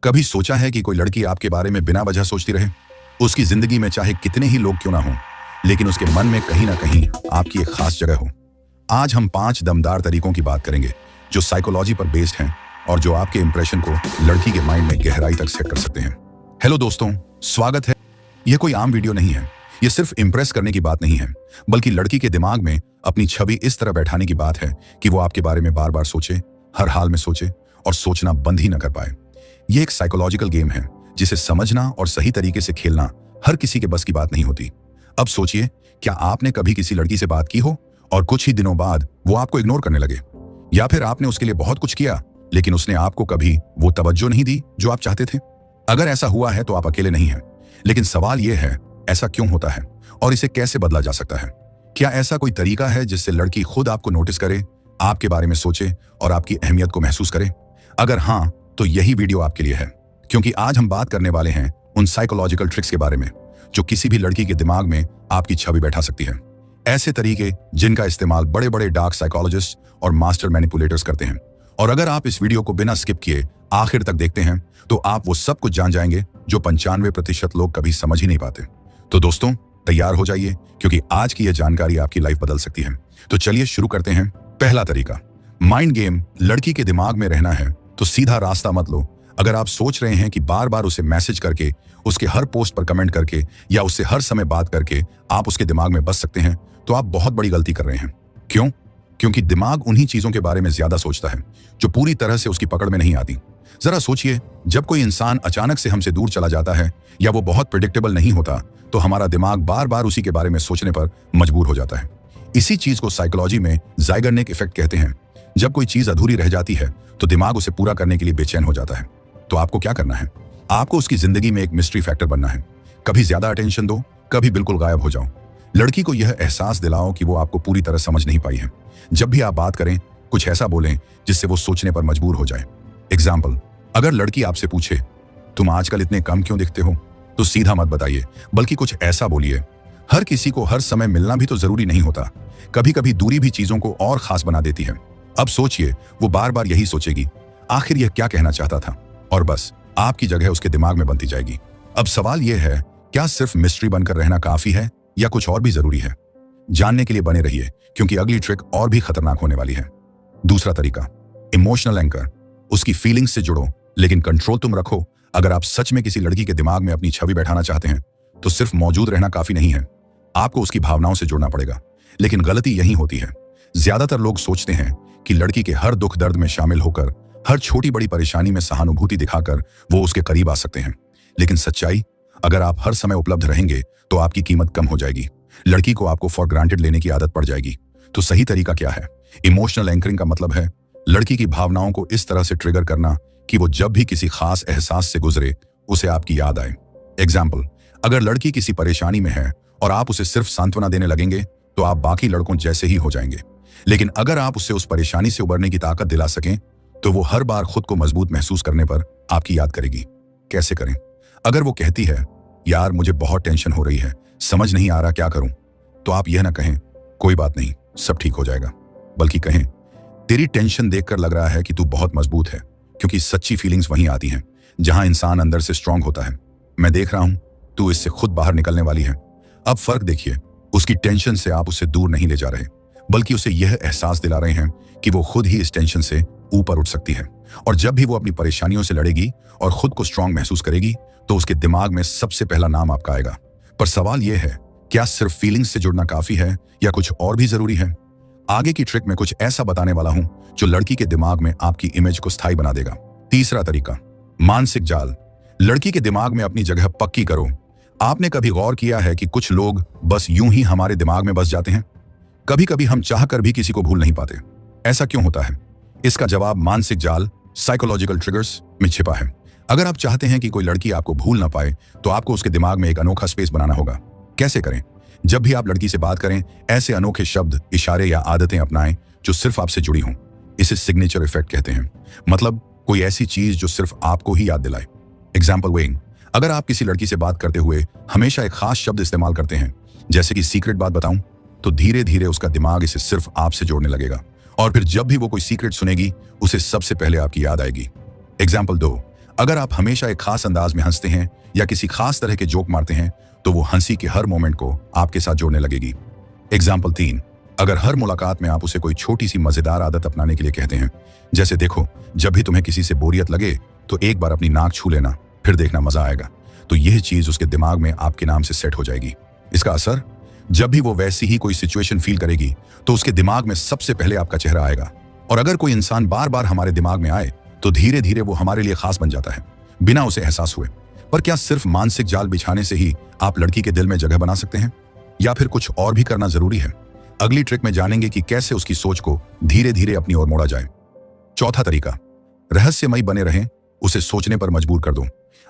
कभी सोचा है कि कोई लड़की आपके बारे में बिना वजह सोचती रहे? उसकी जिंदगी में चाहे कितने ही लोग क्यों ना हों, लेकिन उसके मन में कहीं ना कहीं आपकी एक खास जगह हो। आज हम 5 दमदार तरीकों की बात करेंगे जो साइकोलॉजी पर बेस्ड हैं और जो आपके इंप्रेशन को लड़की के माइंड में गहराई तक सेट कर सकते हैं। हेलो दोस्तों, स्वागत है। यह कोई आम वीडियो नहीं है। यह सिर्फ इंप्रेस करने की बात नहीं है, बल्कि लड़की के दिमाग में अपनी छवि इस तरह बैठाने की बात है कि वो आपके बारे में बार बार सोचे, हर हाल में सोचे और सोचना बंद ही न कर पाए। यह एक साइकोलॉजिकल गेम है जिसे समझना और सही तरीके से खेलना हर किसी के बस की बात नहीं होती। अब सोचिए, क्या आपने कभी किसी लड़की से बात की हो और कुछ ही दिनों बाद वो आपको इग्नोर करने लगे, या फिर आपने उसके लिए बहुत कुछ किया लेकिन उसने आपको कभी वो तवज्जो नहीं दी जो आप चाहते थे? अगर ऐसा हुआ है तो आप अकेले नहीं हैं, लेकिन सवाल यह है, ऐसा क्यों होता है और इसे कैसे बदला जा सकता है? क्या ऐसा कोई तरीका है जिससे लड़की खुद आपको नोटिस करे, आपके बारे में सोचे और आपकी अहमियत को महसूस करे? अगर हाँ, तो यही वीडियो आपके लिए है, क्योंकि आज हम बात करने वाले हैं उन साइकोलॉजिकल ट्रिक्स के बारे में जो किसी भी लड़की के दिमाग में आपकी छवि बैठा सकती है। ऐसे तरीके जिनका इस्तेमाल बड़े बड़े डार्क साइकोलॉजिस्ट और मास्टर मैनिपुलेटर्स करते हैं। और अगर आप इस वीडियो को बिना स्किप किए आखिर तक देखते हैं तो आप वो सब कुछ जान जाएंगे जो 95% लोग कभी समझ ही नहीं पाते। तो दोस्तों, तैयार हो जाइए, क्योंकि आज की यह जानकारी आपकी लाइफ बदल सकती है। तो चलिए शुरू करते हैं। पहला तरीका, माइंड गेम। लड़की के दिमाग में रहना है तो सीधा रास्ता मत लो। अगर आप सोच रहे हैं कि बार बार उसे मैसेज करके, उसके हर पोस्ट पर कमेंट करके या उससे हर समय बात करके आप उसके दिमाग में बस सकते हैं, तो आप बहुत बड़ी गलती कर रहे हैं। क्यों? क्योंकि दिमाग उन्हीं चीजों के बारे में ज्यादा सोचता है जो पूरी तरह से उसकी पकड़ में नहीं आती। जरा सोचिए, जब कोई इंसान अचानक से हमसे दूर चला जाता है या वो बहुत प्रिडिक्टेबल नहीं होता, तो हमारा दिमाग बार बार उसी के बारे में सोचने पर मजबूर हो जाता है। इसी चीज को साइकोलॉजी में ज़ाइगर्निक इफेक्ट कहते हैं। जब कोई चीज अधूरी रह जाती है तो दिमाग उसे पूरा करने के लिए बेचैन हो जाता है। तो आपको क्या करना है? आपको उसकी जिंदगी में एक मिस्ट्री फैक्टर बनना है। कभी ज्यादा अटेंशन दो, कभी बिल्कुल गायब हो जाओ। लड़की को यह एहसास दिलाओ कि वो आपको पूरी तरह समझ नहीं पाई है। जब भी आप बात करें, कुछ ऐसा बोलें जिससे वो सोचने पर मजबूर हो जाए। एग्जाम्पल, अगर लड़की आपसे पूछे, तुम आजकल इतने कम क्यों दिखते हो, तो सीधा मत बताइए, बल्कि कुछ ऐसा बोलिए, हर किसी को हर समय मिलना भी तो जरूरी नहीं होता। कभी कभी दूरी भी चीजों को और खास बना देती है। अब सोचिए, वो बार बार यही सोचेगी, आखिर यह क्या कहना चाहता था, और बस आपकी जगह उसके दिमाग में बनती जाएगी। अब सवाल यह है, क्या सिर्फ मिस्ट्री बनकर रहना काफी है या कुछ और भी जरूरी है? जानने के लिए बने रहिए, क्योंकि अगली ट्रिक और भी खतरनाक होने वाली है। दूसरा तरीका, इमोशनल एंकर। उसकी फीलिंग्स से जुड़ो, लेकिन कंट्रोल तुम रखो। अगर आप सच में किसी लड़की के दिमाग में अपनी छवि बैठाना चाहते हैं तो सिर्फ मौजूद रहना काफी नहीं है, आपको उसकी भावनाओं से जुड़ना पड़ेगा। लेकिन गलती यही होती है, ज्यादातर लोग सोचते हैं कि लड़की के हर दुख दर्द में शामिल होकर, हर छोटी बड़ी परेशानी में सहानुभूति दिखाकर वो उसके करीब आ सकते हैं। लेकिन सच्चाई, अगर आप हर समय उपलब्ध रहेंगे तो आपकी कीमत कम हो जाएगी। लड़की को आपको फॉर ग्रांटेड लेने की आदत पड़ जाएगी। तो सही तरीका क्या है? इमोशनल एंकरिंग का मतलब है लड़की की भावनाओं को इस तरह से ट्रिगर करना कि वो जब भी किसी खास एहसास से गुजरे उसे आपकी याद आए। एग्जाम्पल, अगर लड़की किसी परेशानी में है और आप उसे सिर्फ सांत्वना देने लगेंगे तो आप बाकी लड़कों जैसे ही हो जाएंगे। लेकिन अगर आप उससे उस परेशानी से उबरने की ताकत दिला सकें तो वो हर बार खुद को मजबूत महसूस करने पर आपकी याद करेगी। कैसे करें? अगर वो कहती है, यार मुझे बहुत टेंशन हो रही है, समझ नहीं आ रहा क्या करूं, तो आप यह ना कहें, कोई बात नहीं, सब ठीक हो जाएगा, बल्कि कहें, तेरी टेंशन देखकर लग रहा है कि तू बहुत मजबूत है। क्योंकि सच्ची फीलिंग्स वहीं आती हैं जहां इंसान अंदर से स्ट्रांग होता है। मैं देख रहा हूं तू इससे खुद बाहर निकलने वाली है। अब फर्क देखिए, उसकी टेंशन से आप उसे दूर नहीं ले जा रहे, बल्कि उसे यह एहसास दिला रहे हैं कि वो खुद ही इस टेंशन से ऊपर उठ सकती है। और जब भी वो अपनी परेशानियों से लड़ेगी और खुद को स्ट्रांग महसूस करेगी तो उसके दिमाग में सबसे पहला नाम आपका आएगा। पर सवाल यह है, क्या सिर्फ फीलिंग्स से जुड़ना काफी है या कुछ और भी जरूरी है? आगे की ट्रिक में कुछ ऐसा बताने वाला हूं जो लड़की के दिमाग में आपकी इमेज को स्थायी बना देगा। तीसरा तरीका, मानसिक जाल। लड़की के दिमाग में अपनी जगह पक्की करो। आपने कभी गौर किया है कि कुछ लोग बस यूं ही हमारे दिमाग में बस जाते हैं? कभी कभी हम चाहकर भी किसी को भूल नहीं पाते। ऐसा क्यों होता है? इसका जवाब मानसिक जाल, साइकोलॉजिकल ट्रिगर्स में छिपा है। अगर आप चाहते हैं कि कोई लड़की आपको भूल ना पाए तो आपको उसके दिमाग में एक अनोखा स्पेस बनाना होगा। कैसे करें? जब भी आप लड़की से बात करें, ऐसे अनोखे शब्द, इशारे या आदतें अपनाएं जो सिर्फ आपसे जुड़ी हों। इसे सिग्नेचर इफेक्ट कहते हैं। मतलब कोई ऐसी चीज जो सिर्फ आपको ही याद दिलाए। एग्जाम्पल वेइंग, अगर आप किसी लड़की से बात करते हुए हमेशा एक खास शब्द इस्तेमाल करते हैं, जैसे कि सीक्रेट बात बताऊं, तो धीरे धीरे उसका दिमाग इसे सिर्फ आपसे जोड़ने लगेगा। और फिर जब भी वो कोई सीक्रेट सुनेगी, उसे सबसे पहले आपकी याद आएगी। एग्जाम्पल 2, अगर आप हमेशा एक खास अंदाज में हंसते हैं या किसी खास तरह के जोक मारते हैं तो वो हंसी के हर मोमेंट को आपके साथ जोड़ने लगेगी। एग्जाम्पल 3, अगर हर मुलाकात में आप उसे कोई छोटी सी मजेदार आदत अपनाने के लिए कहते हैं, जैसे देखो जब भी तुम्हें किसी से बोरियत लगे तो एक बार अपनी नाक छू लेना, फिर देखना मजा आएगा, तो यह चीज उसके दिमाग में आपके नाम से सेट हो जाएगी। इसका असर, जब भी वो वैसी ही कोई सिचुएशन फील करेगी तो उसके दिमाग में सबसे पहले आपका चेहरा आएगा। और अगर कोई इंसान बार बार हमारे दिमाग में आए तो धीरे धीरे वो हमारे लिए खास बन जाता है, बिना उसे एहसास हुए। पर क्या सिर्फ मानसिक जाल बिछाने से ही आप लड़की के दिल में जगह बना सकते हैं, या फिर कुछ और भी करना जरूरी है? अगली ट्रिक में जानेंगे कि कैसे उसकी सोच को धीरे धीरे अपनी ओर मोड़ा जाए। चौथा तरीका, रहस्यमयी बने रहें, उसे सोचने पर मजबूर कर दो।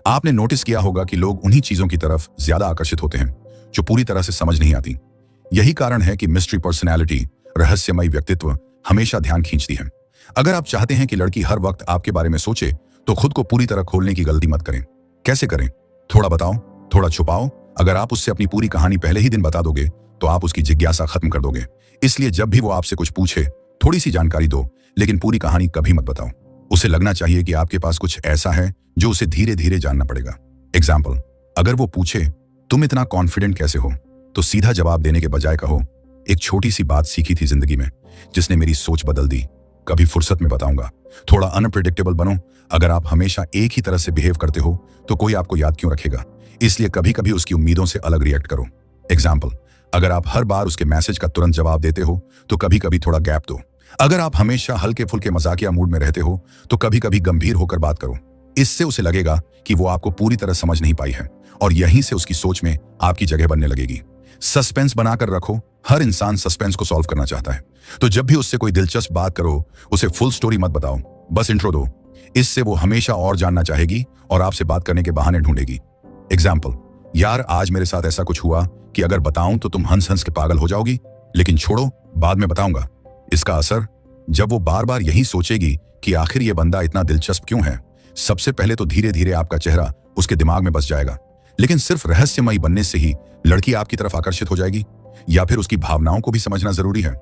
आपने नोटिस किया होगा कि लोग उन्हीं चीजों की तरफ ज्यादा आकर्षित होते हैं जो पूरी तरह से समझ नहीं आती। यही कारण है कि मिस्ट्री पर्सनैलिटी, रहस्यमयी व्यक्तित्व हमेशा ध्यान खींचती है। अगर आप चाहते हैं कि लड़की हर वक्त आपके बारे में सोचे तो खुद को पूरी तरह खोलने की गलती मत करें। कैसे करें? थोड़ा बताओ, थोड़ा छुपाओ। अगर आप उससे अपनी पूरी कहानी पहले ही दिन बता दोगे तो आप उसकी जिज्ञासा खत्म कर दोगे। इसलिए जब भी वो आपसे कुछ पूछे, थोड़ी सी जानकारी दो, लेकिन पूरी कहानी कभी मत बताओ। उसे लगना चाहिए कि आपके पास कुछ ऐसा है जो उसे धीरे धीरे जानना पड़ेगा। एग्जाम्पल, अगर वो पूछे तुम इतना कॉन्फिडेंट कैसे हो, तो सीधा जवाब देने के बजाय कहो, एक छोटी सी बात सीखी थी जिंदगी में जिसने मेरी सोच बदल दी, कभी फुर्सत में बताऊंगा। थोड़ा अनप्रेडिक्टेबल बनो। अगर आप हमेशा एक ही तरह से बिहेव करते हो तो कोई आपको याद क्यों रखेगा? इसलिए कभी कभी उसकी उम्मीदों से अलग रिएक्ट करो। एग्जाम्पल, अगर आप हर बार उसके मैसेज का तुरंत जवाब देते हो तो कभी कभी थोड़ा गैप दो। अगर आप हमेशा हल्के फुल्के मजाकिया मूड में रहते हो तो कभी कभी गंभीर होकर बात करो। इससे उसे लगेगा कि वो आपको पूरी तरह समझ नहीं पाई है और यहीं से उसकी सोच में आपकी जगह बनने लगेगी। सस्पेंस बनाकर रखो। हर इंसान सस्पेंस को सॉल्व करना चाहता है, तो जब भी उससे कोई दिलचस्प बात करो उसे फुल स्टोरी मत बताओ, बस इंट्रो दो। इससे वो हमेशा और जानना चाहेगी और आपसे बात करने के बहाने ढूंढेगी। एग्जाम्पल, यार आज मेरे साथ ऐसा कुछ हुआ कि अगर बताऊं तो तुम हंस हंस के पागल हो जाओगी, लेकिन छोड़ो बाद में बताऊंगा। इसका असर, जब वो बार बार यही सोचेगी कि आखिर ये बंदा इतना दिलचस्प क्यों है, सबसे पहले तो धीरे धीरे आपका चेहरा उसके दिमाग में बस जाएगा। लेकिन सिर्फ रहस्यमयी बनने से ही लड़की आपकी तरफ आकर्षित हो जाएगी, या फिर उसकी भावनाओं को भी समझना जरूरी है।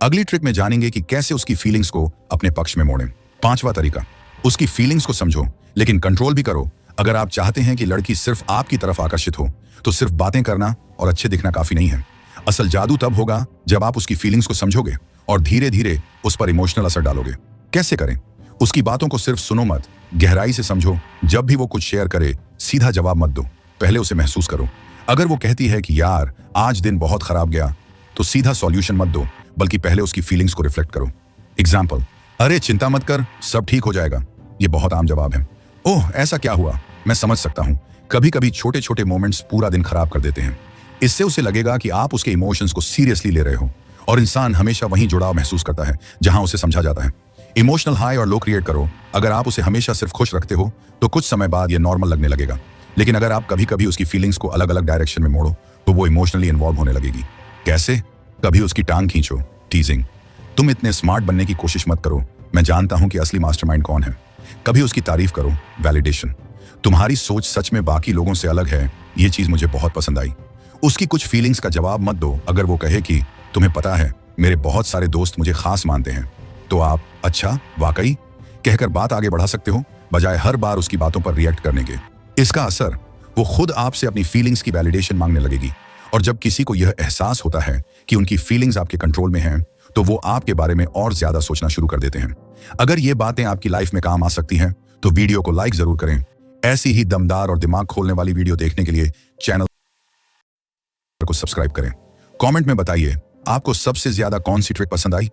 अगली ट्रिक में जानेंगे कि कैसे उसकी फीलिंग्स को अपने पक्ष में मोड़ें। पांचवा तरीका, उसकी फीलिंग्स को समझो लेकिन कंट्रोल भी करो। अगर आप चाहते हैं कि लड़की सिर्फ आपकी तरफ आकर्षित हो तो सिर्फ बातें करना और अच्छे दिखना काफी नहीं है। असल जादू तब होगा जब आप उसकी फीलिंग्स को समझोगे और धीरे धीरे उस पर इमोशनल असर डालोगे। कैसे करें? उसकी बातों को सिर्फ सुनो मत, गहराई से समझो। जब भी वो कुछ शेयर करे सीधा जवाब मत दो, पहले उसे महसूस करो। अगर वो कहती है कि यार आज दिन बहुत खराब गया, तो सीधा सॉल्यूशन मत दो, बल्कि पहले उसकी फीलिंग्स को रिफ्लेक्ट करो। एग्जाम्पल, अरे चिंता मत कर, सब ठीक हो जाएगा। ये बहुत आम जवाब है। ओह ऐसा क्या हुआ, मैं समझ सकता हूँ। कभी कभी छोटे छोटे मोमेंट्स पूरा दिन खराब कर देते हैं। इससे उसे लगेगा कि आप उसके इमोशंस को सीरियसली ले रहे हो, और इंसान हमेशा वहीं जुड़ाव महसूस करता है जहां उसे समझा जाता है। इमोशनल हाई और लो क्रिएट करो। अगर आप उसे हमेशा सिर्फ खुश रखते हो तो कुछ समय बाद ये नॉर्मल लगने लगेगा, लेकिन अगर आप कभी कभी उसकी फीलिंग्स को अलग अलग डायरेक्शन में मोड़ो तो वो इमोशनली इन्वॉल्व होने लगेगी। कैसे? कभी उसकी टांग खींचो, टीजिंग, तुम इतने स्मार्ट बनने की कोशिश मत करो, मैं जानता हूं कि असली मास्टरमाइंड कौन है। कभी उसकी तारीफ करो, वैलिडेशन, तुम्हारी सोच सच में बाकी लोगों से अलग है, ये चीज मुझे बहुत पसंद आई। उसकी कुछ फीलिंग्स का जवाब मत दो। अगर वो कहे कि तुम्हें पता है मेरे बहुत सारे दोस्त मुझे खास मानते हैं, तो आप अच्छा वाकई कहकर बात आगे बढ़ा सकते हो, बजाय हर बार उसकी बातों पर रिएक्ट करने के। इसका असर, वो खुद आपसे अपनी फीलिंग्स की वैलिडेशन मांगने लगेगी, और जब किसी को यह एहसास होता है कि उनकी फीलिंग्स आपके कंट्रोल में हैं, तो वो आपके बारे में और ज्यादा सोचना शुरू कर देते हैं। अगर ये बातें आपकी लाइफ में काम आ सकती हैं तो वीडियो को लाइक जरूर करें। ऐसी ही दमदार और दिमाग खोलने वाली वीडियो देखने के लिए चैनल को सब्सक्राइब करें। कमेंट में बताइए आपको सबसे ज्यादा कौन सी ट्रिक पसंद आई।